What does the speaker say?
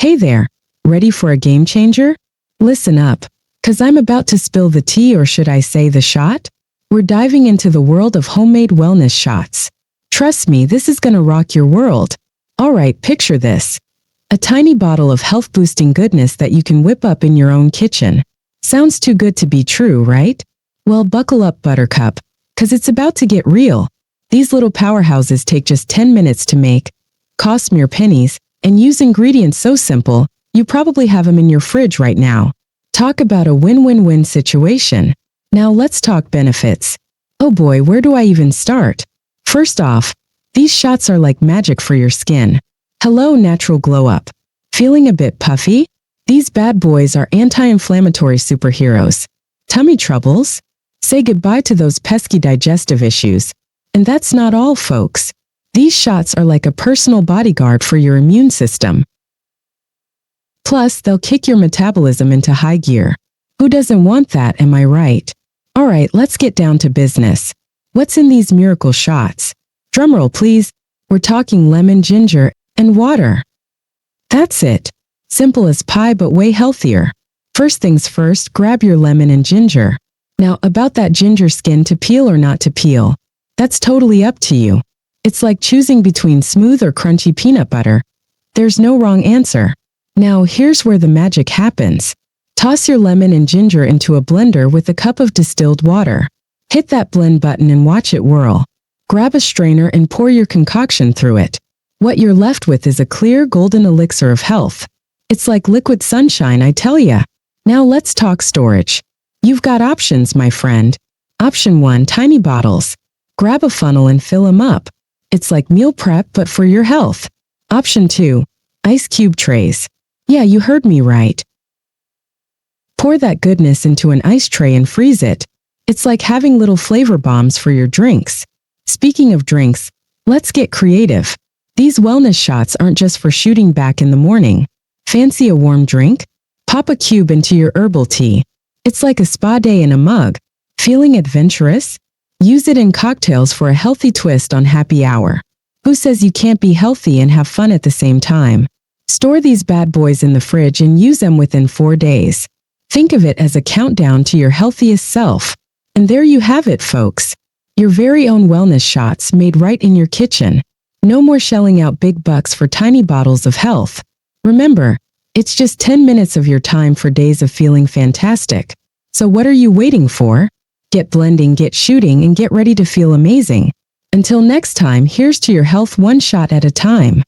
Hey there, ready for a game changer? Listen up, 'cause I'm about to spill the tea, or should I say the shot? We're diving into the world of homemade wellness shots. Trust me, this is gonna rock your world. Alright, picture this. A tiny bottle of health-boosting goodness that you can whip up in your own kitchen. Sounds too good to be true, right? Well, buckle up, Buttercup, 'cause it's about to get real. These little powerhouses take just 10 minutes to make, cost mere pennies, and use ingredients so simple, you probably have them in your fridge right now. Talk about a win-win-win situation. Now let's talk benefits. Oh boy, where do I even start? First off, these shots are like magic for your skin. Hello, natural glow up. Feeling a bit puffy? These bad boys are anti-inflammatory superheroes. Tummy troubles? Say goodbye to those pesky digestive issues. And that's not all, folks. These shots are like a personal bodyguard for your immune system. Plus, they'll kick your metabolism into high gear. Who doesn't want that, am I right? Alright, let's get down to business. What's in these miracle shots? Drumroll please. We're talking lemon, ginger, and water. That's it. Simple as pie, but way healthier. First things first, grab your lemon and ginger. Now, about that ginger skin, to peel or not to peel, that's totally up to you. It's like choosing between smooth or crunchy peanut butter. There's no wrong answer. Now, here's where the magic happens. Toss your lemon and ginger into a blender with a cup of distilled water. Hit that blend button and watch it whirl. Grab a strainer and pour your concoction through it. What you're left with is a clear golden elixir of health. It's like liquid sunshine, I tell ya. Now let's talk storage. You've got options, my friend. Option 1, tiny bottles. Grab a funnel and fill them up. It's like meal prep, but for your health. Option 2, ice cube trays. Yeah, you heard me right. Pour that goodness into an ice tray and freeze it. It's like having little flavor bombs for your drinks. Speaking of drinks, let's get creative. These wellness shots aren't just for shooting back in the morning. Fancy a warm drink? Pop a cube into your herbal tea. It's like a spa day in a mug. Feeling adventurous? Use it in cocktails for a healthy twist on happy hour. Who says you can't be healthy and have fun at the same time? Store these bad boys in the fridge and use them within 4 days. Think of it as a countdown to your healthiest self. And there you have it, folks. Your very own wellness shots made right in your kitchen. No more shelling out big bucks for tiny bottles of health. Remember, it's just 10 minutes of your time for days of feeling fantastic. So what are you waiting for? Get blending, get shooting, and get ready to feel amazing. Until next time, here's to your health, one shot at a time.